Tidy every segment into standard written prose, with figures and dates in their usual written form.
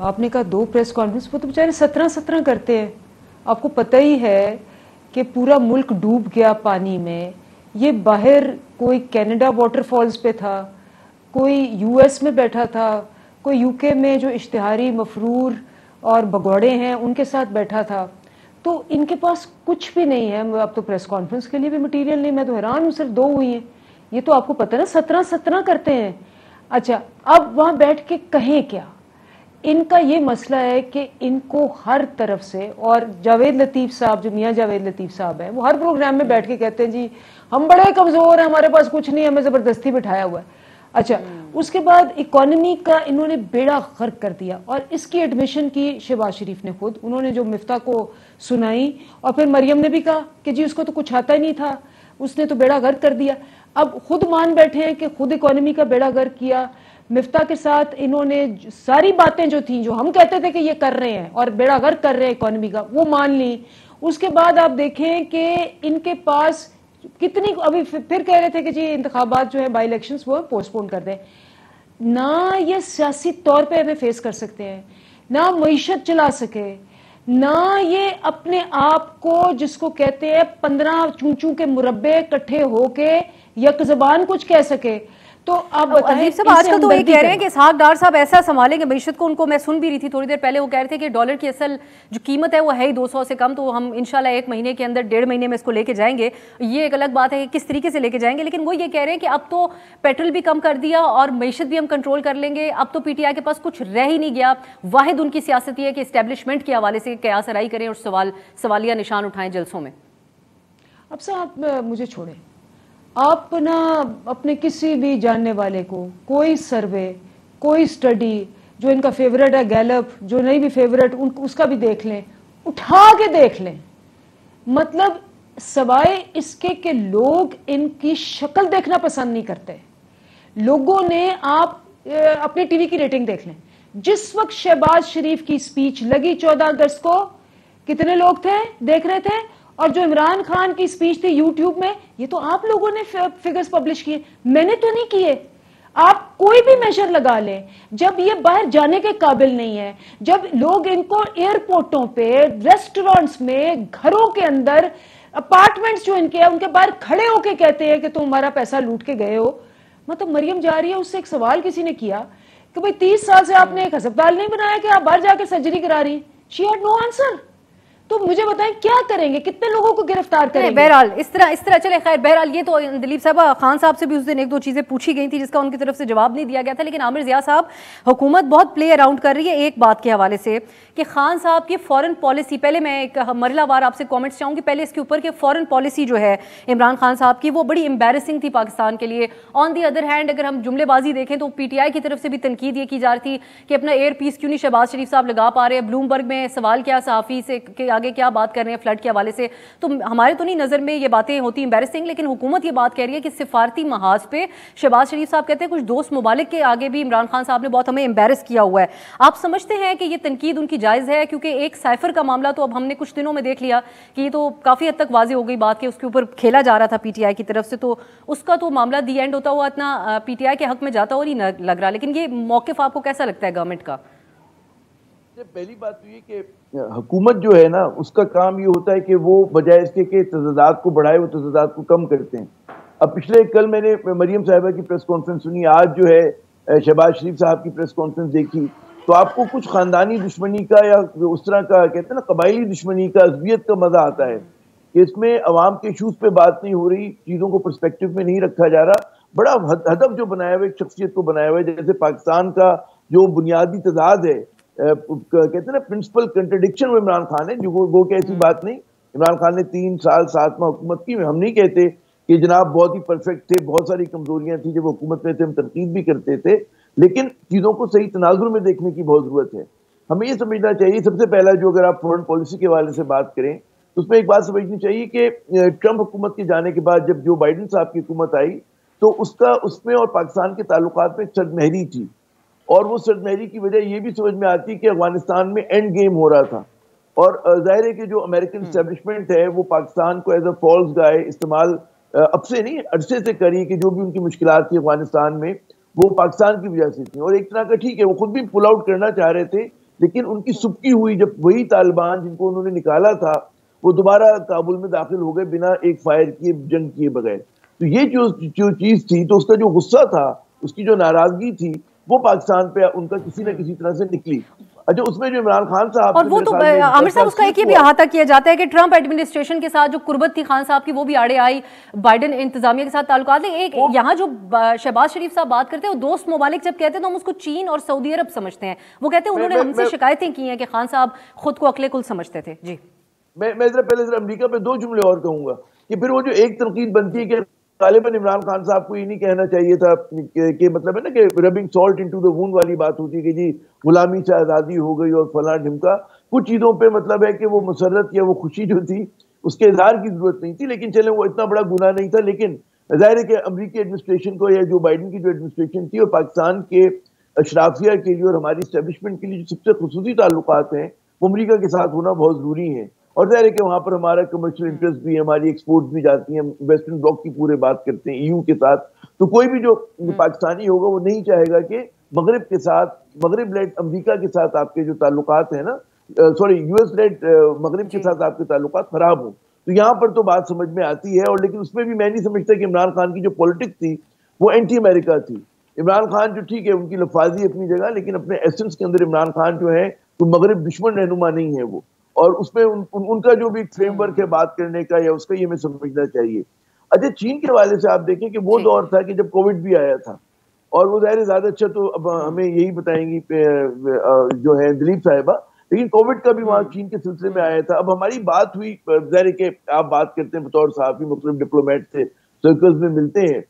آپ نے کہا 2 پریس کانفرنس، وہ تو بیچارے 17 کرتے ہیں. آپ کو پتہ ہی ہے کہ پورا ملک ڈوب گیا پانی میں. یہ باہر کوئی کینیڈا واٹر فالز پہ تھا، کوئی یو ایس میں بیٹھا تھا، کوئی یو کے میں جو اشتہاری مفرور اور بگوڑے ہیں ان کے ساتھ بیٹھا تھا. تو ان کے پاس کچھ بھی نہیں ہے. اب تو پریس کانفرنس کے لیے بھی مٹیریل نہیں. میں تو حیران ہوں، صرف 2 ہوئی ہیں. یہ تو آپ کو پتہ ہے نا 17 کرتے ہیں. اچھا اب وہاں بیٹھ کے کہیں کیا؟ ان کا یہ مسئلہ ہے کہ ان کو ہر طرف سے، اور جاوید لطیف صاحب جو میاں جاوید لطیف صاحب ہیں، وہ ہر پروگرام میں بیٹھ کے کہتے ہیں جی ہم بڑے کمزور ہیں، ہمارے پاس کچھ نہیں، ہمیں زبردستی بٹھایا ہوا ہے. اچھا اس کے بعد اکانومی کا انہوں نے بیڑا غرق کر دیا، اور اس کی ایڈمیشن کی شہباز شریف نے خود. انہوں نے جو مفتاح کو سنائی، اور پھر مریم نے بھی کہا کہ جی اس کو تو کچھ آتا ہی نہیں تھا، اس نے تو بیڑا غرق کر دیا. اب خود مان بیٹھے ہیں کہ خود اکانومی کا بیڑا غرق کیا. مفتاح کے ساتھ انہوں نے ساری باتیں جو تھیں، جو ہم کہتے تھے کہ یہ کر رہے ہیں اور بیڑا غرق کر رہے ہیں اکانومی کا، وہ مان لی. اس کے بعد آپ دیکھیں کہ ان کے پاس کتنی، ابھی پھر کہہ رہے تھے کہ جی انتخابات جو ہیں بائی الیکشنز وہ پوسٹ پون کر دیں. نہ یہ سیاسی طور پہ ہمیں فیس کر سکتے ہیں، نہ معیشت چلا سکے، نہ یہ اپنے آپ کو جس کو کہتے ہیں 15 چونچوں کے مربع کٹھے ہو کے یک زبان کچھ کہہ سکے. تو آپ بتائیں عظیم صاحب آج کل تو یہ کہہ رہے ہیں کہ اسحاق ڈار صاحب ایسا سنبھالیں گے معیشت کو. ان کو میں سن بھی رہی تھی تھوڑی دیر پہلے، وہ کہہ رہے تھے کہ ڈالر کی اصل جو قیمت ہے وہ ہے ہی 200 سے کم، تو ہم انشاءاللہ 1 مہینے کے اندر 1.5 مہینے میں اس کو لے کے جائیں گے. یہ ایک الگ بات ہے کہ کس طریقے سے لے کے جائیں گے، لیکن وہ یہ کہہ رہے ہیں کہ اب تو پیٹرول بھی کم کر دیا اور معیشت بھی ہم کنٹرول کر لیں گے. اب تو پی ٹی آئی کے پاس کچھ رہ ہی نہیں گیا. واحد ان کی سیاست یہ ہے کہ اسٹیبلشمنٹ کے حوالے سے قیاس آرائی کریں اور سوالیہ نشان اٹھائیں جلسوں میں. اب صاحب مجھے چھوڑیں، آپ نا اپنے کسی بھی جاننے والے کو کوئی سروے، کوئی اسٹڈی جو ان کا فیورٹ ہے گیلپ، جو نہیں بھی فیورٹ اس کا بھی دیکھ لیں، اٹھا کے دیکھ لیں. مطلب سوائے اس کے کہ لوگ ان کی شکل دیکھنا پسند نہیں کرتے. لوگوں نے، آپ اپنے ٹی وی کی ریٹنگ دیکھ لیں. جس وقت شہباز شریف کی سپیچ لگی 14 اگست کو، کتنے لوگ تھے دیکھ رہے تھے؟ اور جو عمران خان کی سپیچ تھی یوٹیوب میں، یہ تو آپ لوگوں نے فگرز پبلش کیے، میں نے تو نہیں کیے. آپ کوئی بھی میجر لگا لیں، جب یہ باہر جانے کے قابل نہیں ہے، جب لوگ ان کو ایئرپورٹوں پہ، ریسٹورانٹس میں، گھروں کے اندر، اپارٹمنٹس جو ان کے ہیں ان کے باہر کھڑے ہو کے کہتے ہیں کہ تم ہمارا پیسہ لوٹ کے گئے ہو. مطلب مریم جا رہی ہے، اس سے ایک سوال کسی نے کیا کہ بھئی 30 سال سے آپ نے ایک ہسپتال نہیں بنایا کہ آپ باہر جا کے سرجری کرا رہی ہیں. She had no answer. تو مجھے بتائیں کیا کریں گے، کتنے لوگوں کو گرفتار کریں گے؟ بہرحال اس طرح چلے. خیر بہرحال یہ تو دلیپ صاحب خان صاحب سے بھی اس دن 1-2 چیزیں پوچھی گئی تھی جس کا ان کی طرف سے جواب نہیں دیا گیا تھا. لیکن عامر ضیاء صاحب، حکومت بہت پلے اراؤنڈ کر رہی ہے ایک بات کے حوالے سے کہ خان صاحب کی فورن پالیسی، پہلے میں ایک مرحلہ وار آپ سے کامنٹس چاہوں گی پہلے اس کے اوپر کہ فورن پالیسی جو ہے عمران خان صاحب کی وہ بڑی امبیرسنگ تھی پاکستان کے لیے. آن دی ادر ہینڈ اگر ہم جملے بازی دیکھیں تو پی ٹی آئی کی طرف سے بھی تنقید یہ کی جا رہی تھی کہ اپنا ایئر پیس کیوں نہیں شہباز شریف صاحب لگا پا رہے. بلوم برگ میں سوال کیا صحافی سے کہ آگے کیا بات کر رہے ہیں فلڈ کے حوالے سے. تو ہمارے تو نہیں نظر میں یہ باتیں ہوتی امبیرسنگ، لیکن حکومت یہ بات کہہ رہی ہے کہ سفارتی محاذ پہ شہباز شریف صاحب کہتے ہیں کچھ دوست ممالک کے آگے بھی عمران خان صاحب نے بہت ہمیں امبیرس کیا ہوا ہے. آپ سمجھتے ہیں کہ یہ تنقید ان کی جائز ہے؟ کیونکہ ایک سائفر کا معاملہ تو اب ہم نے کچھ دنوں میں دیکھ لیا کہ یہ تو کافی حد تک واضح ہو گئی بات کہ اس کے اوپر کھیلا جا رہا تھا پی ٹی آئی کی طرف سے، تو اس کا تو معاملہ دی اینڈ ہوتا ہوا اتنا پی ٹی آئی کے حق میں جاتا ہوا نہیں لگ رہا. لیکن یہ موقف آپ کو کیسا لگتا ہے گورنمنٹ کا؟ پہلی بات تو یہ کہ حکومت جو ہے نا اس کا کام یہ ہوتا ہے کہ وہ بجائے اس کے کہ تضادات کو بڑھائے وہ تضادات کو کم کرتے ہیں. اب کل میں نے مریم صاحبہ کی پریس کانفرنس سنی، آج جو ہے شہباز شریف صاحب کی پریس کانفرنس دیکھی، تو آپ کو کچھ خاندانی دشمنی کا یا اس طرح کا کہتے ہیں نا قبائلی دشمنی کا، عصبیت کا مزہ آتا ہے کہ اس میں عوام کے ایشوز پہ بات نہیں ہو رہی، چیزوں کو پرسپیکٹو میں نہیں رکھا جا رہا. بڑا ہدف جو بنایا ہوا ہے ایک شخصیت کو بنایا ہوا ہے، جیسے پاکستان کا جو بنیادی تضاد ہے، کہتے ہیں نا پرنسپل کنٹرڈکشن، وہ عمران خان ہے جو وہ کہ ایسی بات نہیں. عمران خان نے 3 سال 7 ماہ حکومت کی. ہم نہیں کہتے کہ جناب بہت ہی پرفیکٹ تھے، بہت ساری کمزوریاں تھیں جب حکومت میں تھے، ہم تنقید بھی کرتے تھے، لیکن چیزوں کو صحیح تناظر میں دیکھنے کی بہت ضرورت ہے. ہمیں یہ سمجھنا چاہیے سب سے پہلا، جو اگر آپ فورن پالیسی کے حوالے سے بات کریں تو اس میں ایک بات سمجھنی چاہیے کہ ٹرمپ حکومت کے جانے کے بعد جب جو بائیڈن صاحب کی حکومت آئی تو اس میں اور پاکستان کے تعلقات میں سرد مہری تھی، اور وہ سرد مہری کی وجہ یہ بھی سمجھ میں آتی کہ افغانستان میں اینڈ گیم ہو رہا تھا، اور ظاہر ہے کہ جو امریکن اسٹیبلشمنٹ ہے وہ پاکستان کو ایز اے فالس گائے استعمال اب سے نہیں عرصے سے کری کہ جو بھی ان کی مشکلات تھی افغانستان میں وہ پاکستان کی وجہ سے تھی. اور ایک طرح کا ٹھیک ہے وہ خود بھی پل آؤٹ کرنا چاہ رہے تھے لیکن ان کی سبکی ہوئی جب وہی طالبان جن کو انہوں نے نکالا تھا وہ دوبارہ کابل میں داخل ہو گئے بنا ایک فائر کیے، جنگ کیے بغیر. تو یہ جو چیز تھی، تو اس کا جو غصہ تھا، اس کی جو ناراضگی تھی، وہ پاکستان پہ ان کا کسی نہ کسی طرح سے نکلی. اچھا، اس میں جو عمران خان صاحب، اور وہ تو عامر صاحب اس کا ایک یہ بھی احاطہ کیا جاتا ہے کہ ٹرمپ ایڈمنسٹریشن کے ساتھ جو قربت تھی خان صاحب کی وہ بھی آڑے آئی، بائیڈن انتظامیہ کے ساتھ تعلقات ہیں. ایک یہاں جو شہباز شریف صاحب بات کرتے ہیں، وہ دوست ممالک جب کہتے ہیں تو ہم اس کو چین اور سعودی عرب سمجھتے ہیں. وہ کہتے ہیں انہوں نے ہم سے شکایتیں کی ہیں کہ خان صاحب خود کو عقل کل سمجھتے تھے. جی میں پہلے امریکہ پہ 2 جملے اور کہوں گا کہ پھر وہ جو ایک تنقید بنتی ہے کہ غالباً عمران خان صاحب کو یہ نہیں کہنا چاہیے تھا کہ مطلب ہے نا کہ ربنگ سالٹ انٹو دی وونڈ والی بات ہوتی ہے کہ جی غلامی سے آزادی ہو گئی اور فلاں ڈھمکا. کچھ چیزوں پہ مطلب ہے کہ وہ مسرت یا وہ خوشی جو تھی اس کے اظہار کی ضرورت نہیں تھی، لیکن چلیں وہ اتنا بڑا گناہ نہیں تھا. لیکن ظاہر ہے کہ امریکی ایڈمنسٹریشن کو یا جو بائیڈن کی جو ایڈمنسٹریشن تھی اور پاکستان کے اشرافیہ کے لیے اور ہماری اسٹیبلشمنٹ کے لیے جو سب سے خصوصی تعلقات ہیں وہ امریکہ کے ساتھ ہونا بہت ضروری ہے. اور ظاہر ہے کہ وہاں پر ہمارا کمرشل انٹرسٹ بھی ہے، ہماری ایکسپورٹ بھی جاتی ہیں، ویسٹرن بلاک کی پورے بات کرتے ہیں EU کے ساتھ. تو کوئی بھی جو پاکستانی ہوگا وہ نہیں چاہے گا کہ مغرب کے ساتھ، مغرب لیڈ امریکہ کے ساتھ آپ کے جو تعلقات ہیں نا، سوری US لیڈ مغرب کے ساتھ آپ کے تعلقات خراب ہوں. تو یہاں پر تو بات سمجھ میں آتی ہے. اور لیکن اس میں بھی میں نہیں سمجھتا کہ عمران خان کی جو پولیٹکس تھی وہ اینٹی امریکہ تھی. عمران خان جو ٹھیک ہے ان کی لفاظی اپنی جگہ، لیکن اپنے ایسنس کے اندر عمران خان جو ہے تو مغرب دشمن رہنما نہیں ہے وہ. اور اس میں ان کا جو بھی فریم ورک ہے بات کرنے کا یا اس کا، یہ ہمیں سمجھنا چاہیے. اچھا، چین کے حوالے سے آپ دیکھیں کہ وہ دور تھا کہ جب کووڈ بھی آیا تھا، اور وہ ظاہر زیادہ اچھا تو اب ہمیں یہی بتائیں گی جو ہے دلیپ صاحبہ، لیکن کووڈ کا بھی وہاں چین کے سلسلے میں آیا تھا. اب ہماری بات ہوئی، ظاہر کہ آپ بات کرتے ہیں بطور صحافی، مختلف ڈپلومیٹ سے سرکلز میں ملتے ہیں،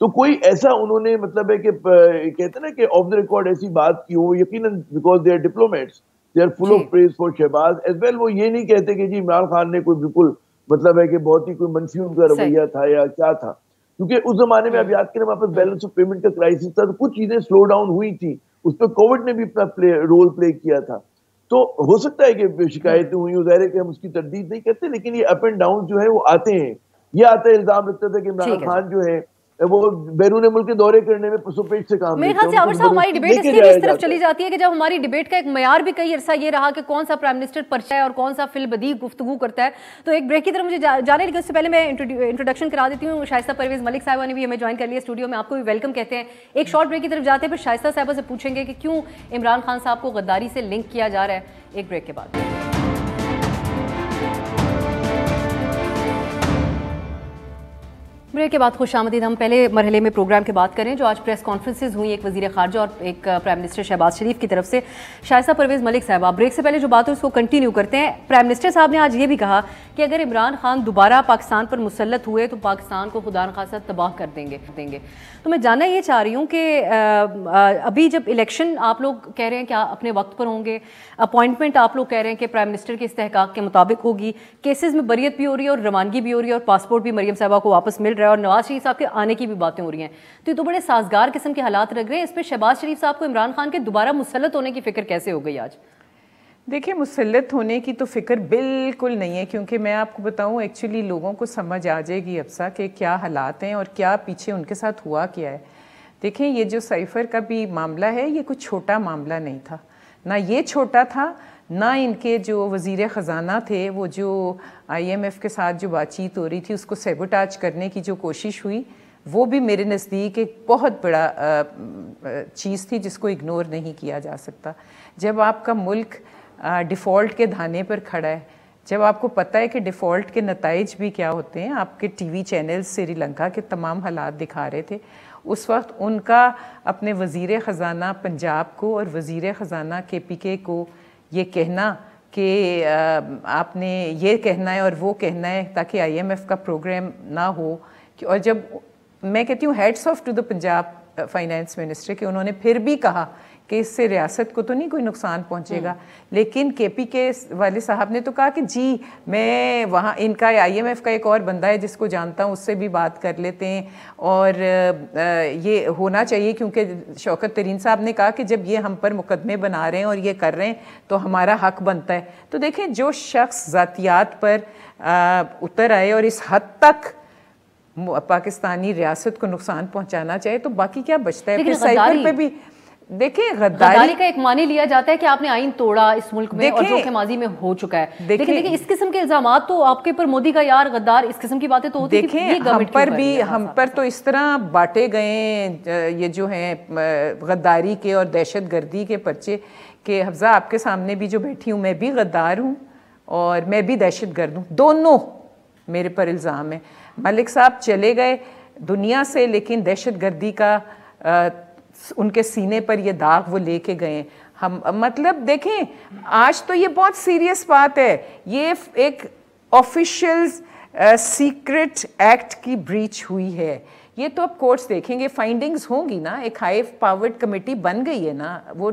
تو کوئی ایسا انہوں نے مطلب ہے کہ کہتے ہیں نا کہ آف دا ریکارڈ ایسی بات کی ہو، یقیناً because they are diplomats they are full of praise for Shehbaz as well. وہ یہ نہیں کہتے کہ جی عمران خان نے کوئی بالکل مطلب ہے کہ بہت ہی کوئی منفی ان کا رویہ تھا یا کیا تھا، کیونکہ اس زمانے میں آپ یاد کریں ہمارے پاس بیلنس آف پیمنٹ کا کرائسس تھا، تو کچھ چیزیں سلو ڈاؤن ہوئی تھی، اس پہ کووڈ نے بھی اپنا رول پلے کیا تھا. تو ہو سکتا ہے کہ شکایتیں ہوئی، ظاہر ہے کہ ہم اس کی تردید نہیں کرتے، لیکن یہ اپ اینڈ ڈاؤن جو ہے وہ آتے ہیں. یہ آتا ہے الزام لگتا تھا کہ عمران خان جو ہے وہ بیرون ملک کے دورے کرنے میں پسو پیٹ سے کام میرے خیال سے عامر صاحب ہماری ڈیبیٹ اس لیے بھی اس طرف چلی جاتی ہے کہ جب ہماری ڈیبیٹ کا ایک معیار بھی کئی عرصہ یہ رہا کہ کون سا پرائم منسٹر پرچہ ہے اور کون سا فی البدیہہ گفتگو کرتا ہے. تو ایک بریک کی طرف مجھے جانے، لیکن اس سے پہلے میں انٹروڈکشن کرا دیتی ہوں. شائستہ پرویز ملک صاحبہ نے بھی ہمیں جوائن کر لیا اسٹوڈیو میں، آپ کو بھی ویلکم کہتے ہیں. ایک شارٹ بریک کی طرف جاتے ہیں، پھر شائستہ صاحبہ سے پوچھیں گے کہ کیوں عمران خان صاحب کو غداری سے لنک کیا جا رہا ہے. ایک بریک کے بعد. بریک کے بعد خوش آمدید. ہم پہلے مرحلے میں پروگرام کے بات کریں جو آج پریس کانفرنسز ہوئی، ایک وزیر خارجہ اور ایک پرائم منسٹر شہباز شریف کی طرف سے. شائستہ پرویز ملک صاحبہ، بریک سے پہلے جو بات ہے اس کو کنٹینیو کرتے ہیں. پرائم منسٹر صاحب نے آج یہ بھی کہا کہ اگر عمران خان دوبارہ پاکستان پر مسلط ہوئے تو پاکستان کو خدا نخواستہ تباہ کر دیں گے. تو میں جاننا یہ چاہ رہی ہوں کہ ابھی جب الیکشن آپ لوگ کہہ رہے ہیں کہ اپنے وقت پر ہوں گے، اپوائنٹمنٹ آپ لوگ کہہ رہے ہیں کہ پرائم منسٹر کے استحقاق کے مطابق ہوگی، کیسز میں بریت بھی ہو رہی ہے اور روانگی بھی ہو رہی ہے اور پاسپورٹ بھی مریم صاحبہ کو واپس مل رہا ہے اور نواز شریف صاحب کے آنے کی بھی باتیں ہو رہی ہیں، تو یہ تو بڑے سازگار قسم کے حالات لگ رہے ہیں. اس پہ شہباز شریف صاحب کو عمران خان کے دوبارہ مسلط ہونے کی فکر کیسے ہو گئی آج؟ دیکھیں، مسلط ہونے کی تو فکر بالکل نہیں ہے، کیونکہ میں آپ کو بتاؤں ایکچولی لوگوں کو سمجھ آ جائے گی ابسا کہ کیا حالات ہیں اور کیا پیچھے ان کے ساتھ ہوا کیا ہے. دیکھیں، یہ جو سائفر کا بھی معاملہ ہے یہ کوئی چھوٹا معاملہ نہیں تھا، نہ یہ چھوٹا تھا، نہ ان کے جو وزیر خزانہ تھے وہ جو IMF کے ساتھ جو بات چیت ہو رہی تھی اس کو سیبوٹاج کرنے کی جو کوشش ہوئی وہ بھی میرے نزدیک ایک بہت بڑا چیز تھی جس کو اگنور نہیں کیا جا سکتا. جب آپ کا ملک ڈیفالٹ کے دھانے پر کھڑا ہے، جب آپ کو پتہ ہے کہ ڈیفالٹ کے نتائج بھی کیا ہوتے ہیں، آپ کے T V channels Sri Lanka کے تمام حالات دکھا رہے تھے، اس وقت ان کا اپنے وزیر خزانہ پنجاب کو اور وزیر خزانہ KPK کو یہ کہنا کہ آپ نے یہ کہنا ہے اور وہ کہنا ہے تاکہ IMF کا پروگرام نہ ہو. اور جب میں کہتی ہوں heads of to the Punjab finance minister کہ انہوں نے پھر بھی کہا کہ اس سے ریاست کو تو نہیں کوئی نقصان پہنچے گا، لیکن KPK والے صاحب نے تو کہا کہ جی میں وہاں ان کا IMF کا ایک اور بندہ ہے جس کو جانتا ہوں، اس سے بھی بات کر لیتے ہیں اور یہ ہونا چاہیے، کیونکہ شوکت ترین صاحب نے کہا کہ جب یہ ہم پر مقدمے بنا رہے ہیں اور یہ کر رہے ہیں تو ہمارا حق بنتا ہے. تو دیکھیں، جو شخص ذاتیات پر اتر آئے اور اس حد تک پاکستانی ریاست کو نقصان پہنچانا چاہے تو باقی کیا بچتا ہے. پھر سائیکل پہ بھی دیکھیں غداری کا ایک معنی لیا جاتا ہے کہ آپ نے آئین توڑا اس ملک میں اور جو کہ ماضی میں ہو چکا ہے. لیکن اس قسم کے الزامات تو آپ کے پر مودی کا یار غدار اس قسم کی باتیں تو ہوتی ہیں. دیکھیں ہم پر تو اس طرح بانٹے گئے یہ جو ہیں غداری کے اور دہشت گردی کے پرچے کہ حفظہ آپ کے سامنے بھی جو بیٹھی ہوں میں بھی غدار ہوں اور میں بھی دہشت گرد ہوں, دونوں میرے پر الزام ہے. ملک صاحب چلے گئے دنیا سے لیکن دہشت گردی کا ان کے سینے پر یہ داغ وہ لے کے گئے. ہم مطلب دیکھیں آج تو یہ بہت سیریس بات ہے, یہ ایک آفیشیل سیکرٹ ایکٹ کی بریچ ہوئی ہے. یہ تو اب کورٹس دیکھیں گے, فائنڈنگز ہوں گی نا, ایک ہائی پاورڈ کمیٹی بن گئی ہے نا, وہ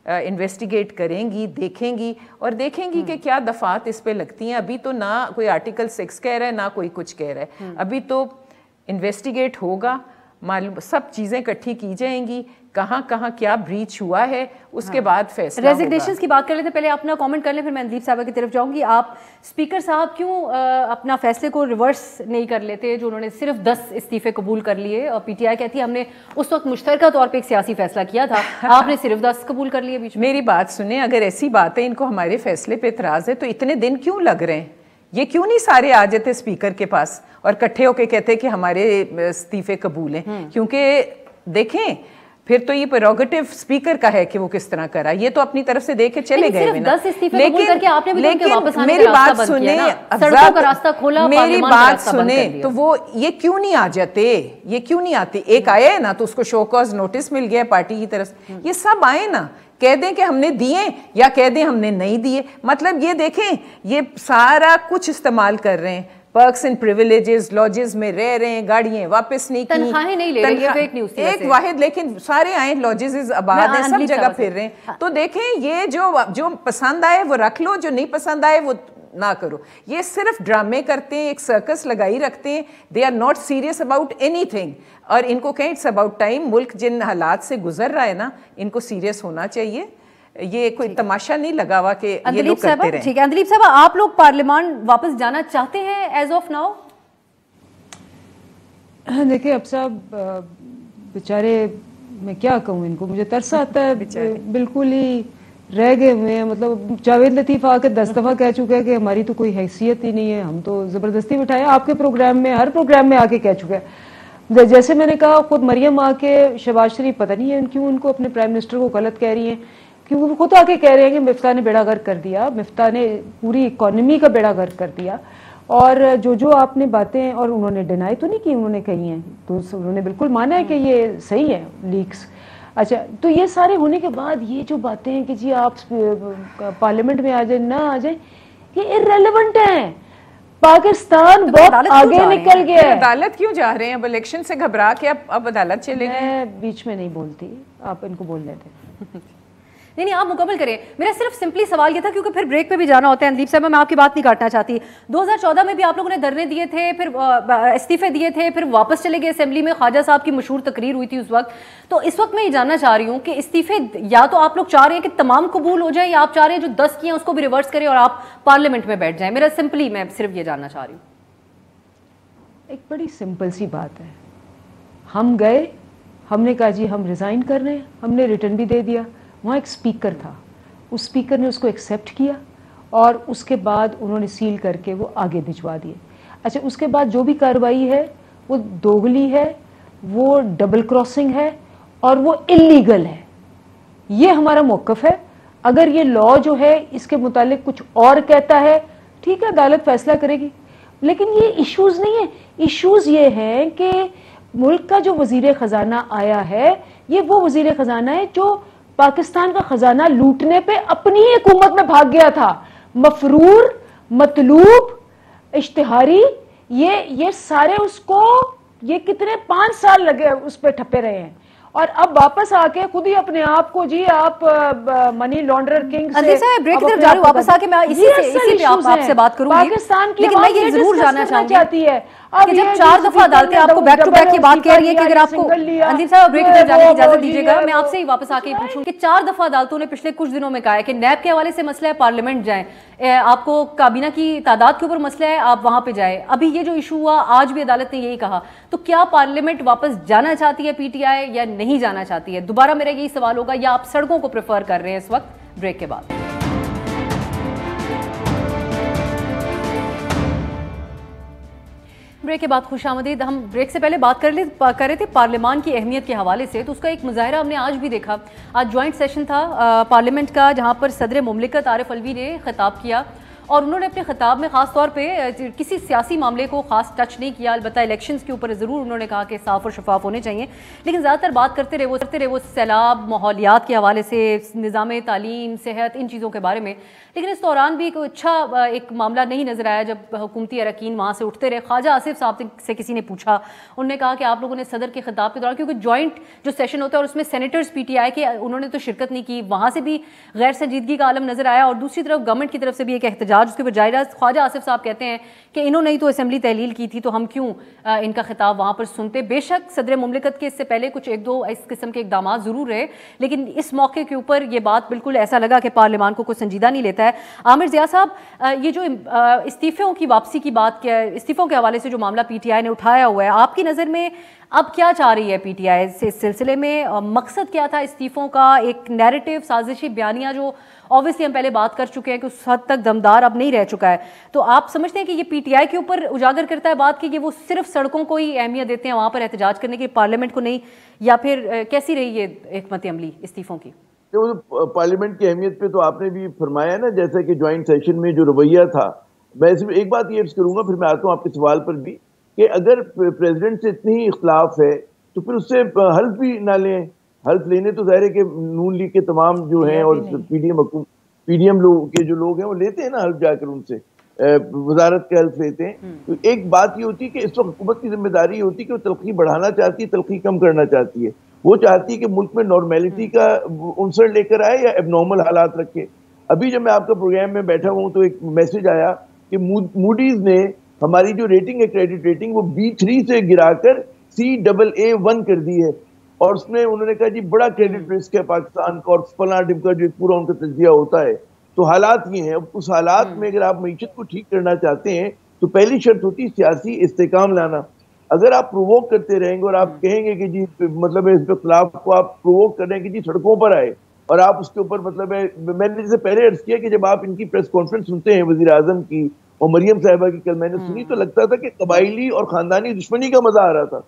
انویسٹیگیٹ کریں گی, دیکھیں گی اور دیکھیں گی کہ کیا دفعات اس پہ لگتی ہیں. ابھی تو نہ کوئی آرٹیکل 6 کہہ رہا ہے نہ کوئی کچھ کہہ رہا ہے, ابھی تو انویسٹیگیٹ ہوگا, معلوم سب چیزیں اکٹھی کی جائیں گی, کہاں کہاں کیا بریچ ہوا ہے, اس کے بعد فیصلہ ہوگا. ریزگنیشنز کی بات کر لیتے, پہلے اپنا کامنٹ کر لیں پھر میں اندلیب صاحبہ کی طرف جاؤں گی. آپ اسپیکر صاحب کیوں اپنا فیصلے کو ریورس نہیں کر لیتے جو انہوں نے صرف 10 استعفے قبول کر لیے, اور پی ٹی آئی کہتی ہے ہم نے اس وقت مشترکہ طور پہ ایک سیاسی فیصلہ کیا تھا, آپ نے صرف 10 قبول کر لیے بیچ میں. میری بات سنیں, اگر ایسی بات ہے ان کو ہمارے فیصلے پہ اعتراض ہے تو اتنے دن کیوں لگ رہے ہیں؟ یہ کیوں نہیں سارے آ جاتے اسپیکر کے پاس اور کٹھے ہو کے کہتے کہ ہمارے استعفے قبول ہیں؟ کیونکہ دیکھیں پھر تو یہ پریروگیٹو اسپیکر کا ہے کہ وہ کس طرح کرا, یہ تو اپنی طرف سے دے کے چلے گئے. میری بات سنیں تو وہ یہ کیوں نہیں آ جاتے, یہ کیوں نہیں آتے؟ ایک آیا ہے نا تو اس کو شو کاز نوٹس مل گیا پارٹی کی طرف سے, یہ سب آئے نا, کہہ دیں کہ ہم نے دیے یا کہہ دیں ہم نے نہیں دیے. مطلب یہ دیکھیں یہ سارا کچھ استعمال کر رہے ہیں, پرکس اینڈ پریویلیجز, لاجز میں رہ رہے ہیں, گاڑیاں واپس نہیں کی, تنخواہیں نہیں لے رہے, یہ فیک نیوز تھی ایک واحد, لیکن سارے آئے, لاجز آباد ہیں, سب جگہ پھر رہے ہیں. تو دیکھیں یہ جو پسند آئے وہ رکھ لو, جو نہیں پسند آئے وہ نہ کرو. یہ صرف ڈرامے کرتے ہیں, ایک سرکس لگائی رکھتے ہیں. They are not serious about اینی تھنگ, اور ان کو کہیں اٹس اباؤٹ ٹائم. ملک جن حالات سے گزر رہا ہے نا, ان کو سیریس ہونا چاہیے. یہ کوئی تماشا نہیں لگا ہوا کہ یہ لوگ کرتے رہے. ٹھیک ہے اندلیب صاحبہ, آپ لوگ پارلیمان واپس جانا چاہتے ہیں ایز آف ناؤ؟ دیکھیں اب صاحب بیچارے, میں کیا کہوں ان کو, مجھے ترس آتا ہے, بالکل ہی رہ گئے ہوئے ہیں. مطلب جاوید لطیف آ کے 10 دفعہ کہہ چکے ہیں کہ ہماری تو کوئی حیثیت ہی نہیں ہے, ہم تو زبردستی بٹھائے. آپ کے پروگرام میں, ہر پروگرام میں آ کے کہہ چکے ہیں. جیسے میں نے کہا, خود مریم آ کے شہباز شریف پتہ نہیں ہے کیوں ان کو اپنے پرائم منسٹر کو غلط کہہ رہی ہیں, کیونکہ وہ خود آ کے کہہ رہے ہیں کہ مفتاح نے بیڑا غرق کر دیا, مفتاح نے پوری اکانومی کا بیڑا غرق کر دیا. اور جو آپ نے باتیں, اور انہوں نے ڈینائی تو نہیں کی, انہوں نے کہی ہیں تو انہوں نے بالکل مانا ہے کہ یہ صحیح ہے لیکس. اچھا, تو یہ سارے ہونے کے بعد یہ جو باتیں ہیں کہ جی آپ پارلیمنٹ میں آ جائیں نہ آ جائیں, یہ irrelevant ہیں. پاکستان بہت آگے نکل گیا ہے. عدالت کیوں جا رہے ہیں اب الیکشن سے گھبرا کے؟ اب عدالت چلے گئے. میں بیچ میں نہیں بولتی, آپ ان کو بول لیتے. نہیں آپ مکمل کریں. میرا صرف سمپلی سوال یہ تھا کیونکہ پھر بریک پہ بھی جانا ہوتا ہے. اندلیب صاحب میں آپ کی بات نہیں کاٹنا چاہتی. 2014 میں بھی آپ لوگوں نے دھرنے دیے تھے, پھر استعفے دیے تھے, پھر واپس چلے گئے اسمبلی میں. خواجہ صاحب کی مشہور تقریر ہوئی تھی اس وقت. تو اس وقت میں یہ جاننا چاہ رہی ہوں کہ استعفے یا تو آپ لوگ چاہ رہے ہیں کہ تمام قبول ہو جائیں, یا آپ چاہ رہے ہیں جو 10 کیے ہیں اس کو بھی ریورس کریں اور آپ پارلیمنٹ میں بیٹھ جائیں. میرا سمپلی میں صرف یہ جاننا چاہ رہی ہوں. ایک بڑی سمپل سی بات ہے, ہم گئے, ہم نے کہا جی ہم ریزائن کر رہے ہیں, ہم نے ریٹرن بھی دے دیا. وہاں ایک اسپیکر تھا, اس اسپیکر نے اس کو ایکسیپٹ کیا اور اس کے بعد انہوں نے سیل کر کے وہ آگے بھجوا دیے. اچھا, اس کے بعد جو بھی کارروائی ہے وہ دوگلی ہے, وہ ڈبل کراسنگ ہے اور وہ انلیگل ہے. یہ ہمارا موقف ہے. اگر یہ لا جو ہے اس کے متعلق کچھ اور کہتا ہے, ٹھیک ہے عدالت فیصلہ کرے گی, لیکن یہ ایشوز نہیں ہیں. ایشوز یہ ہیں کہ ملک کا جو وزیر خزانہ آیا ہے, یہ وہ وزیر خزانہ ہے جو پاکستان کا خزانہ لوٹنے پہ اپنی ہی حکومت میں بھاگ گیا تھا. مفرور, مطلوب, اشتہاری, یہ سارے اس کو, یہ کتنے 5 سال لگے اس پہ ٹھپے رہے ہیں, اور اب واپس آ کے خود ہی اپنے آپ کو جی آپ منی لانڈرر کنگ سے بریک کی طرف جا رہی ہوں. واپس آ کے میں اسی پہ آپ سے بات کروں گی, پاکستان کی لیکن میں یہ ضرور جاننا چاہتی ہے کہ جب 4 دفعہ عدالتیں آپ کو بیک ٹو بیک یہ بات کہہ رہی ہے کہ اگر آپ کو, اندلیب صاحب بریک کی طرف جانے کی اجازت دیجیے گا, میں آپ سے ہی واپس آ کے پوچھوں کہ 4 دفعہ عدالتوں نے پچھلے کچھ دنوں میں کہا ہے کہ نیب کے حوالے سے مسئلہ ہے پارلیمنٹ جائیں, آپ کو کابینہ کی تعداد کے اوپر مسئلہ ہے آپ وہاں پہ جائیں. ابھی یہ جو ایشو ہوا آج بھی عدالت نے یہی کہا. تو کیا پارلیمنٹ واپس جانا چاہتی ہے پی ٹی آئی یا نہیں جانا چاہتی ہے؟ دوبارہ میرا یہی سوال ہوگا، یا آپ سڑکوں کو پریفر کر رہے ہیں اس وقت؟ بریک کے بعد بریک کے بعد خوش آمدید۔ ہم بریک سے پہلے بات کر رہے تھے پارلیمان کی اہمیت کے حوالے سے، تو اس کا ایک مظاہرہ ہم نے آج بھی دیکھا۔ آج جوائنٹ سیشن تھا پارلیمنٹ کا، جہاں پر صدر مملکت عارف علوی نے خطاب کیا، اور انہوں نے اپنے خطاب میں خاص طور پہ کسی سیاسی معاملے کو خاص ٹچ نہیں کیا، البتہ الیکشنز کے اوپر ضرور انہوں نے کہا کہ صاف اور شفاف ہونے چاہیے، لیکن زیادہ تر بات کرتے رہے وہ سیلاب، ماحولیات کے حوالے سے، نظام تعلیم، صحت، ان چیزوں کے بارے میں۔ لیکن اس دوران بھی کوئی اچھا ایک معاملہ نہیں نظر آیا جب حکومتی اراکین وہاں سے اٹھتے رہے۔ خواجہ آصف صاحب سے کسی نے پوچھا، انہوں نے کہا کہ آپ لوگوں نے صدر کے خطاب کے دوران، کیونکہ جوائنٹ جو سیشن ہوتا ہے اور اس میں سینیٹرز پی ٹی آئی کے، انہوں نے تو شرکت نہیں کی، وہاں سے بھی غیر سنجیدگی کا عالم نظر آیا، اور دوسری طرف گورنمنٹ کی طرف سے بھی ایک احتجاج اس کے بجائے۔ خواجہ آصف صاحب کہتے ہیں کہ انہوں نے ہی تو اسمبلی تحلیل کی تھی، تو ہم کیوں ان کا خطاب وہاں پر سنتے؟ بے شک صدر مملکت کے اس سے پہلے کچھ ایک دو اس قسم کے اقدامات ضرور رہے، لیکن اس موقع کے اوپر یہ بات بالکل ایسا لگا کہ پارلیمان کو کوئی سنجیدہ نہیں لیتا ہے۔ عامر ضیاء صاحب، یہ جو استعفوں کی واپسی کی بات کیا، استعفوں کے حوالے سے جو معاملہ پی ٹی آئی نے اٹھایا ہوا ہے، آپ کی نظر میں اب کیا چاہ رہی ہے پی ٹی آئی سے اس سلسلے میں؟ مقصد کیا تھا استعفوں کا؟ ایک نیریٹو، سازشی بیانیہ جو اوبویسلی ہم پہلے بات کر چکے ہیں کہ اس حد تک دمدار اب نہیں رہ چکا ہے، تو آپ سمجھتے ہیں کہ یہ پی ٹی آئی کے اوپر اجاگر کرتا ہے بات کہ وہ صرف سڑکوں کو ہی اہمیت دیتے ہیں وہاں پر احتجاج کرنے کی، پارلیمنٹ کو نہیں، یا پھر کیسی رہی یہ حکمت عملی استعفوں کی؟ پارلیمنٹ کی اہمیت پہ تو آپ نے بھی فرمایا نا، جیسا کہ جوائنٹ سیشن میں جو رویہ تھا، میں صرف ایک بات یہ عرض کروں گا، پھر میں آتا ہوں آپ کے سوال پر بھی، کہ اگر پریزیڈنٹ سے اتنی ہی اختلاف ہے تو پھر اس سے حلف بھی نہ لیں۔ حلف لینے تو ظاہر ہے کہ نون لیگ کے تمام جو ہیں اور پی ڈی ایم لوگ کے جو لوگ ہیں وہ لیتے ہیں نا حلف، جا کر ان سے وزارت کا حلف لیتے ہیں۔ تو ایک بات یہ ہوتی ہے کہ اس وقت حکومت کی ذمہ داری یہ ہوتی ہے کہ وہ تلخی بڑھانا چاہتی ہے، تلخی کم کرنا چاہتی ہے۔ وہ چاہتی ہے کہ ملک میں نارمیلٹی کا عنصر لے کر آئے یا اب نارمل حالات رکھے۔ ابھی جب میں آپ کا پروگرام میں بیٹھا ہوں تو ایک میسج آیا کہ موڈیز نے ہماری جو ریٹنگ ہے، کریڈٹ ریٹنگ، وہ B3 سے گرا کر CAA1 کر دی ہے، اور اس میں انہوں نے کہا جی بڑا کریڈٹ رسک ہے پاکستان کا، اور فلاں ڈم کا جو پورا ان کا تجزیہ ہوتا ہے۔ تو حالات یہ ہیں، اب اس حالات میں اگر آپ معیشت کو ٹھیک کرنا چاہتے ہیں تو پہلی شرط ہوتی ہے سیاسی استحکام لانا۔ اگر آپ پرووک کرتے رہیں گے اور آپ کہیں گے کہ جی مطلب ہے اس کے خلاف کو آپ پرووک کر رہے ہیں کہ جی سڑکوں پر آئے، اور آپ اس کے اوپر مطلب ہے، میں نے جیسے پہلے عرض کیا کہ جب آپ ان کی پریس کانفرنس سنتے ہیں وزیر اعظم کی اور مریم صاحبہ کی، کل میں نے سنی تو لگتا تھا کہ قبائلی اور خاندانی دشمنی کا مزہ آ رہا تھا،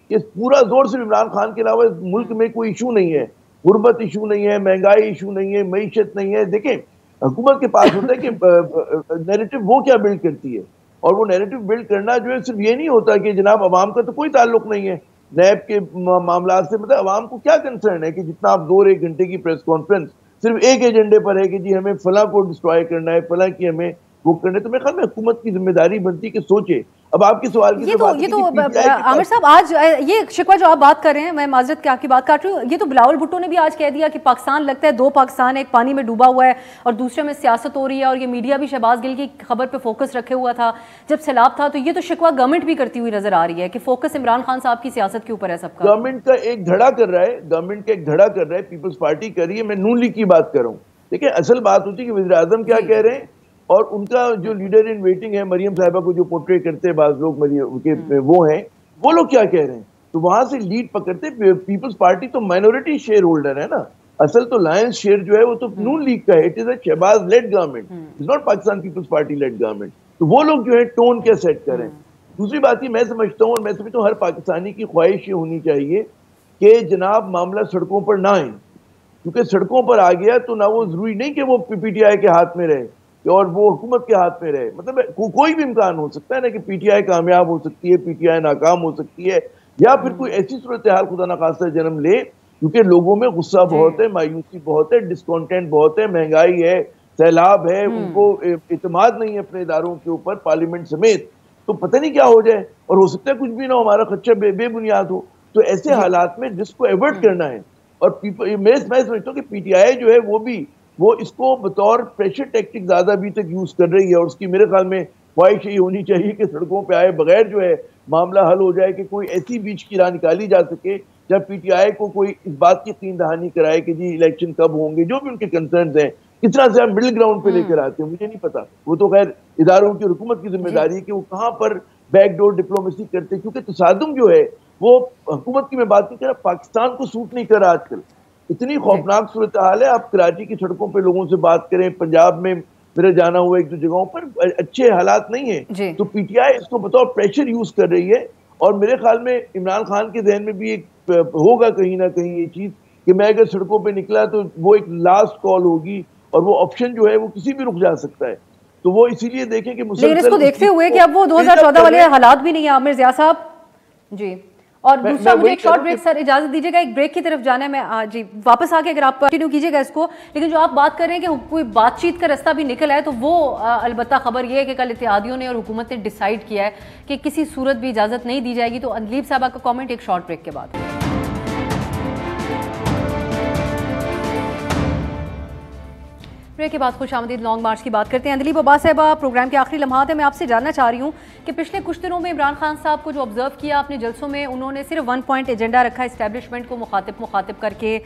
کہ پورا زور سے عمران خان کے علاوہ ملک میں کوئی ایشو نہیں ہے، غربت ایشو نہیں ہے، مہنگائی ایشو نہیں ہے، معیشت نہیں ہے۔ دیکھیں حکومت کے پاس ہوتا ہے کہ نیریٹو وہ کیا بلڈ کرتی ہے، اور وہ نیریٹو بلڈ کرنا جو ہے صرف یہ نہیں ہوتا کہ جناب عوام کا تو کوئی تعلق نہیں ہے نیب کے معاملات سے، مطلب عوام کو کیا کنسرن ہے کہ جتنا آپ 2-1 گھنٹے کی پریس کانفرنس صرف ایک ایجنڈے پر ہے کہ جی ہمیں فلاں کو ڈسٹرائے کرنا ہے، فلاں کی ہمیں وہ کرنے۔ تو میرے خیال میں حکومت کی ذمہ داری بنتی کہ سوچے۔ اب آپ کے سوال کی یہ تو عامر صاحب آج یہ شکوہ جو آپ بات کر رہے ہیں، میں معذرت کہ آپ کی بات کاٹ رہی ہوں، یہ تو بلاول بھٹو نے بھی آج کہہ دیا کہ پاکستان لگتا ہے 2 پاکستان، ایک پانی میں ڈوبا ہوا ہے اور دوسرے میں سیاست ہو رہی ہے، اور یہ میڈیا بھی شہباز گل کی خبر پہ فوکس رکھے ہوا تھا جب سیلاب تھا۔ تو یہ تو شکوہ گورنمنٹ بھی کرتی ہوئی نظر آ رہی ہے کہ فوکس عمران خان صاحب کی سیاست کے اوپر ہے سب کا۔ گورنمنٹ کا ایک دھڑا کر رہا ہے، گورنمنٹ کا ایک دھڑا کر رہا ہے، پیپلز پارٹی کر رہی ہے، میں نون لیگ کی بات کر رہا ہوں۔ دیکھیں اصل بات ہوتی ہے کہ وزیر اعظم کیا کہہ رہے ہیں، اور ان کا جو لیڈر ان ویٹنگ ہے مریم صاحبہ کو جو پورٹریٹ کرتے ہیں بعض لوگ وہ ہیں، وہ لوگ کیا کہہ رہے ہیں، تو وہاں سے لیڈ پکڑتے۔ پیپلز پارٹی تو مائنورٹی شیئر ہولڈر ہے نا، اصل تو لائنس شیئر جو ہے وہ تو نون لیگ کا ہے، it is a Shehbaz led government, it's not Pakistan Peoples Party led government. تو وہ لوگ جو ہے ٹون کیا سیٹ کریں۔ دوسری بات یہ میں سمجھتا ہوں، اور میں سمجھتا ہوں ہر پاکستانی کی خواہش یہ ہونی چاہیے کہ جناب معاملہ سڑکوں پر نہ آئیں، کیونکہ سڑکوں پر آ گیا تو نہ وہ ضروری نہیں کہ وہ پی ٹی آئی کے ہاتھ میں رہے اور وہ حکومت کے ہاتھ میں رہے، مطلب کوئی بھی امکان ہو سکتا ہے نا کہ پی ٹی آئی کامیاب ہو سکتی ہے، پی ٹی آئی ناکام ہو سکتی ہے، یا پھر کوئی ایسی صورتحال خدا نخواستہ جنم لے، کیونکہ لوگوں میں غصہ بہت ہے، مایوسی بہت ہے، ڈسکانٹینٹ بہت ہے، مہنگائی ہے، سیلاب ہے، ان کو اعتماد نہیں ہے اپنے اداروں کے اوپر پارلیمنٹ سمیت، تو پتہ نہیں کیا ہو جائے، اور ہو سکتا ہے کچھ بھی نہ ہو، ہمارا خدشہ بے بنیاد ہو۔ تو ایسے حالات میں جس کو ایورٹ کرنا ہے، اور میں سمجھتا ہوں کہ پی ٹی آئی جو ہے وہ اس کو بطور پریشر ٹیکٹک زیادہ ابھی تک یوز کر رہی ہے، اور اس کی میرے خیال میں خواہش یہ ہونی چاہیے کہ سڑکوں پہ آئے بغیر جو ہے معاملہ حل ہو جائے، کہ کوئی ایسی بیچ کی راہ نکالی جا سکے جب پی ٹی آئی کو کوئی اس بات کی یقین دہانی کرائے کہ جی الیکشن کب ہوں گے، جو بھی ان کے کنسرنز ہیں کس طرح سے ہم مڈل گراؤنڈ پہ لے کر آتے ہیں، مجھے نہیں پتا، وہ تو خیر اداروں کی حکومت کی ذمہ داری ہے کہ وہ کہاں پر بیک ڈور ڈپلومیسی کرتے, کیونکہ تصادم جو ہے وہ حکومت کی میں بات نہیں کر رہا, پاکستان کو سوٹ نہیں کر رہا آج کل. اتنی خوفناک صورتحال ہے. آپ کراچی کی سڑکوں پہ لوگوں سے بات کریں, پنجاب میں میرا جانا ہوا ایک دو جگہوں پر, اچھے حالات نہیں ہیں. تو پی ٹی آئی اس کو بطور پریشر یوز کر رہی ہے, اور میرے خیال میں عمران خان کے ذہن میں بھی ایک ہوگا کہیں نہ کہیں یہ چیز کہ میں اگر سڑکوں پہ نکلا تو وہ ایک لاسٹ کال ہوگی, اور وہ آپشن جو ہے وہ کسی بھی رک جا سکتا ہے. تو وہ اسی لیے دیکھیں کہ لیکن اس کو دیکھتے ہوئے کہ اب وہ 2014 والے حالات بھی نہیں ہیں عامر ضیاء صاحب جی. اور دوسرا مجھے ایک شارٹ بریک, سر اجازت دیجیے گا, ایک بریک کی طرف جانا ہے میں جی, واپس آ کے اگر آپ کنٹینیو کیجیے گا اس کو. لیکن جو آپ بات کر رہے ہیں کہ کوئی بات چیت کا رستہ بھی نکل ہے, تو وہ البتہ خبر یہ ہے کہ کل اتحادیوں نے اور حکومت نے ڈیسائیڈ کیا ہے کہ کسی صورت بھی اجازت نہیں دی جائے گی. تو اندلیب صاحبہ کا کامنٹ ایک شارٹ بریک کے بعد. بریک کے بعد خوش آمدید. لانگ مارچ کی بات کرتے ہیں. اندلیب عباس صاحبہ, پروگرام کے آخری لمحات ہیں, میں آپ سے جاننا چاہ رہی ہوں کہ پچھلے کچھ دنوں میں عمران خان صاحب کو جو آبزرو کیا اپنے جلسوں میں, انہوں نے صرف 1 پوائنٹ ایجنڈا رکھا, اسٹیبلشمنٹ کو مخاطب کر کے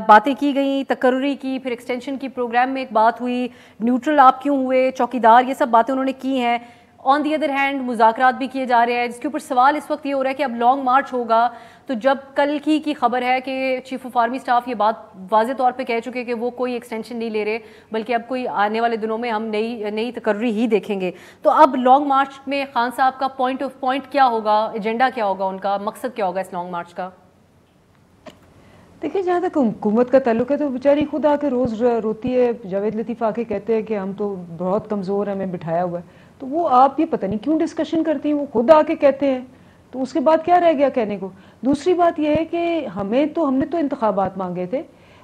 باتیں کی گئیں, تقرری کی, پھر ایکسٹینشن کی, پروگرام میں ایک بات ہوئی, نیوٹرل آپ کیوں ہوئے, چوکیدار, یہ سب باتیں انہوں نے کی ہیں. آن دی ادر ہینڈ مذاکرات بھی کیے جا رہے ہیں, جس کے اوپر سوال اس وقت یہ ہو رہا ہے کہ اب لانگ مارچ ہوگا, تو جب کل کی خبر ہے کہ چیف آف آرمی اسٹاف یہ بات واضح طور پہ کہہ چکے کہ وہ کوئی ایکسٹینشن نہیں لے رہے, بلکہ اب کوئی آنے والے دنوں میں ہم نئی تقرری ہی دیکھیں گے. تو اب لانگ مارچ میں خان صاحب کا پوائنٹ کیا ہوگا, ایجنڈا کیا ہوگا, ان کا مقصد کیا ہوگا اس لانگ مارچ کا؟ دیکھیں, جہاں تک حکومت کا تعلق ہے تو بیچاری خود آ کے روز روتی ہے. جاوید لطیف آ کے کہتے ہیں کہ ہم تو بہت کمزور ہیں, ہمیں بٹھایا ہوا ہے. تو وہ آپ یہ پتہ نہیں کیوں ڈسکشن کرتی ہیں, وہ خود آ کے کہتے ہیں, تو اس کے بعد کیا رہ گیا کہنے کو. دوسری بات یہ ہے کہ ہم نے تو انتخابات مانگے تھے,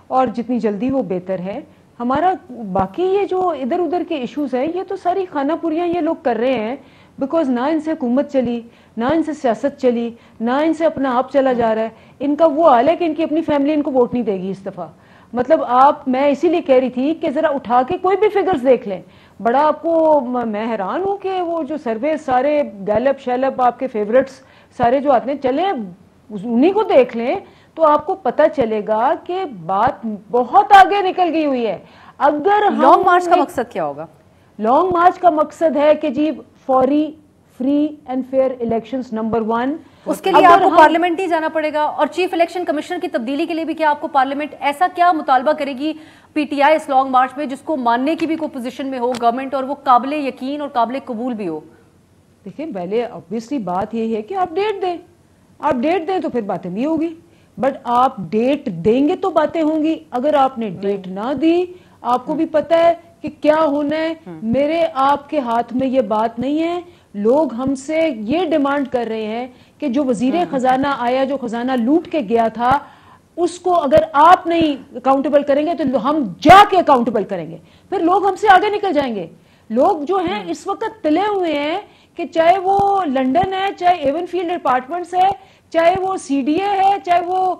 اور جتنی جلدی وہ بہتر ہے. ہمارا باقی یہ جو ادھر ادھر کے ایشوز ہیں, یہ تو ساری خانہ پوریاں یہ لوگ کر رہے ہیں, بیکاز نہ ان سے حکومت چلی, نہ ان سے سیاست چلی, نہ ان سے اپنا آپ چلا جا رہا ہے. ان کا وہ حال ہے کہ ان کی اپنی فیملی ان کو ووٹ نہیں دے گی اس دفعہ. مطلب میں اسی لیے کہہ رہی تھی کہ ذرا اٹھا کے کوئی بھی فگرز دیکھ لیں. بڑا آپ کو میں حیران ہوں کہ وہ جو سروے سارے گیلپ شیلپ آپ کے فیورٹس سارے جو آتے ہیں, چلیں انہیں کو دیکھ لیں تو آپ کو پتہ چلے گا کہ بات بہت آگے نکل گئی ہوئی ہے. اگر لانگ مارچ کا مقصد کیا ہوگا؟ لانگ مارچ کا مقصد ہے کہ جی فوری, free and fair elections number 1. اس کے لیے آپ کو پارلیمنٹ ہی جانا پڑے گا, اور چیف الیکشن کمشنر کی تبدیلی کے لیے بھی کیا آپ کو پارلیمنٹ ایسا کیا مطالبہ کرے گی پی ٹی آئی اس لانگ مارچ میں جس کو ماننے کی بھی کوئی پوزیشن میں ہو گورنمنٹ, اور وہ قابل یقین اور قابل قبول بھی ہو؟ دیکھیں, پہلے obviously بات یہی ہے کہ آپ ڈیٹ دیں تو پھر باتیں بھی ہوگی. بٹ آپ ڈیٹ دیں گے تو باتیں ہوں گی. اگر آپ نے ڈیٹ نہ دی, آپ کو بھی پتہ ہے کہ کیا ہونا ہے. میرے آپ کے ہاتھ میں یہ بات نہیں ہے. لوگ ہم سے یہ ڈیمانڈ کر رہے ہیں کہ جو وزیر خزانہ آیا, جو خزانہ لوٹ کے گیا تھا, اس کو اگر آپ نہیں اکاؤنٹیبل کریں گے تو ہم جا کے اکاؤنٹیبل کریں گے. پھر لوگ ہم سے آگے نکل جائیں گے. لوگ جو ہیں اس وقت تلے ہوئے ہیں کہ چاہے وہ لنڈن ہے, چاہے ایون فیلڈ اپارٹمنٹس ہے, چاہے وہ سی ڈی اے ہے, چاہے وہ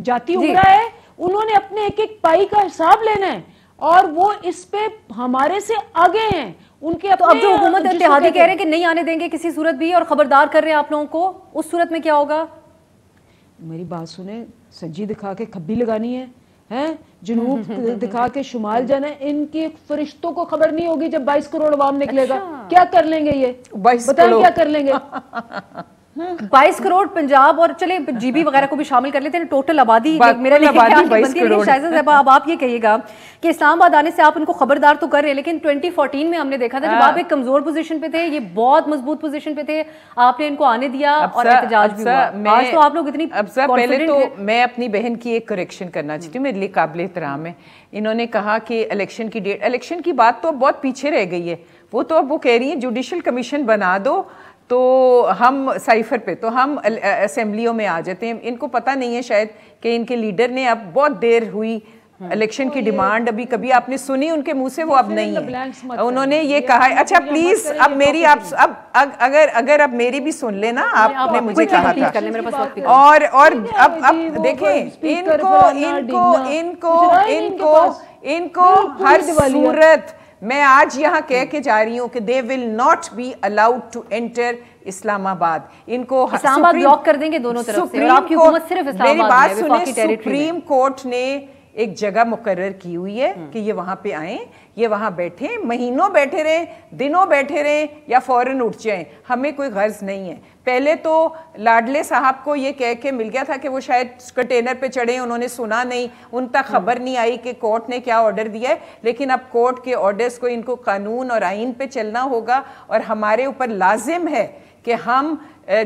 جاتی عمرہ ہے, انہوں نے اپنے ایک ایک پائی کا حساب لینا ہے, اور وہ اس پہ ہمارے سے آگے ہیں. ان کے تو اب جو حکومت اتحادی کہہ رہے ہیں کہ نہیں آنے دیں گے کسی صورت بھی, اور خبردار کر رہے ہیں آپ لوگوں کو, اس صورت میں کیا ہوگا؟ میری بات سنیں, سجی دکھا کے کھبی لگانی ہے, جنوب دکھا کے شمال جانا ہے. ان کی فرشتوں کو خبر نہیں ہوگی جب 22 کروڑ عوام نکلے گا کیا کر لیں گے. یہ بتائیں کیا کر لیں گے. 22 کروڑ پنجاب, اور چلیں جی بی وغیرہ کو بھی شامل کر لیتے ہیں, ٹوٹل آبادی میرے لیے 22 کروڑ. اب آپ یہ کہیے گا کہ اسلام آباد آنے سے آپ ان کو خبردار تو کر رہے ہیں, لیکن 2014 میں ہم نے دیکھا تھا جب آپ ایک کمزور پوزیشن پہ تھے, یہ بہت مضبوط پوزیشن پہ تھے, آپ نے ان کو آنے دیا اور احتجاج بھی ہوا. آج تو آپ لوگ اتنی پہلے تو میں اپنی بہن کی ایک کریکشن کرنا چاہتی ہوں, میرے لیے قابل احترام ہے. انہوں نے کہا کہ الیکشن کی ڈیٹ, الیکشن کی بات تو اب بہت پیچھے رہ گئی ہے. وہ تو اب وہ کہہ رہی ہیں جوڈیشل کمیشن بنا دو تو ہم سائفر پہ, تو ہم اسمبلیوں میں آ جاتے ہیں. ان کو پتہ نہیں ہے شاید کہ ان کے لیڈر نے, اب بہت دیر ہوئی الیکشن کی ڈیمانڈ ابھی کبھی آپ نے سنی ان کے منہ سے, وہ اب نہیں ہے. انہوں نے یہ کہا ہے. اچھا پلیز اب میری آپ اگر اب میری بھی سن لیں نا, آپ نے مجھے کہا تھا. اور اب دیکھیں ان کو ہر صورت میں آج یہاں کہہ کے جا رہی ہوں کہ they will not be allowed to enter اسلام آباد. ان کو اسلام آباد بلاک کر دیں گے دونوں طرف سے, اور آپ کی حکومت صرف اسلام آباد میں, میری بات سنیں, سپریم کورٹ نے ایک جگہ مقرر کی ہوئی ہے کہ یہ وہاں پہ آئیں, یہ وہاں بیٹھیں, مہینوں بیٹھے رہیں, دنوں بیٹھے رہیں یا فوراً اٹھ جائیں, ہمیں کوئی غرض نہیں ہے. پہلے تو لاڈلے صاحب کو یہ کہہ کے مل گیا تھا کہ وہ شاید کنٹینر پہ چڑھیں, انہوں نے سنا نہیں, ان تک خبر نہیں آئی کہ کورٹ نے کیا آرڈر دیا ہے. لیکن اب کورٹ کے آرڈرز کو ان کو قانون اور آئین پہ چلنا ہوگا, اور ہمارے اوپر لازم ہے کہ ہم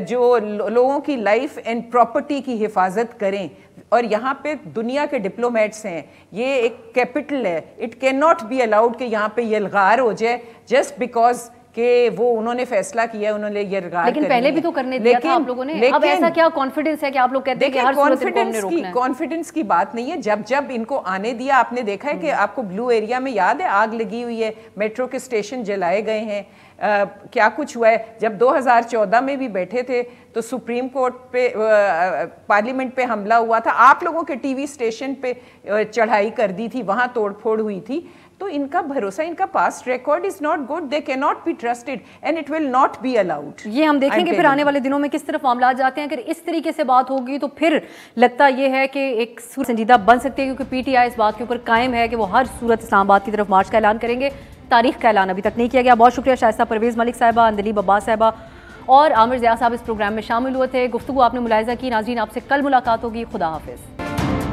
جو لوگوں کی لائف اینڈ پراپرٹی کی حفاظت کریں. اور یہاں پہ دنیا کے ڈپلومیٹس ہیں, یہ ایک کیپٹل ہے, it can not be allowed کہ یہاں پہ یہ الغار ہو جائے جسٹ بیکاز کہ وہ انہوں نے فیصلہ کیا ہے, انہوں نے یہ الغار لیکن پہلے بھی تو کرنے دیا تھا آپ لوگوں نے. اب ایسا کیا کانفیڈنس ہے کہ آپ لوگ کہتے ہیں کہ ہر صورت ان کو ہم نے روکنا ہے؟ کانفیڈنس کی بات نہیں ہے. جب ان کو آنے دیا, آپ نے دیکھا ہے کہ آپ کو بلو ایریا میں یاد ہے آگ لگی ہوئی ہے, میٹرو کے اسٹیشن جلائے گئے ہیں, کیا کچھ ہوا ہے. جب 2014 میں بھی بیٹھے تھے تو سپریم کورٹ پہ پارلیمنٹ پہ حملہ ہوا تھا, آپ لوگوں کے ٹی وی اسٹیشن پہ چڑھائی کر دی تھی, وہاں توڑ پھوڑ ہوئی تھی. تو ان کا بھروسہ, ان کا past record is not good, they can not be trusted and it will not be allowed. یہ ہم دیکھیں گے پھر آنے والے دنوں میں کس طرف معاملات جاتے ہیں. اگر اس طریقے سے بات ہوگی تو پھر لگتا یہ ہے کہ ایک صورت سنجیدہ بن سکتی ہے, کیونکہ پی ٹی آئی اس بات کے اوپر قائم ہے کہ وہ ہر صورت اسلام آباد کی طرف مارچ کا اعلان کریں گے. تاریخ کا اعلان ابھی تک نہیں کیا گیا. بہت شکریہ شائستہ پرویز ملک صاحبہ, اندلیب عباس صاحبہ اور عامر ضیاء صاحب اس پروگرام میں شامل ہوئے تھے. گفتگو آپ نے ملاحظہ کی. ناظرین, آپ سے کل ملاقات ہوگی. خدا حافظ.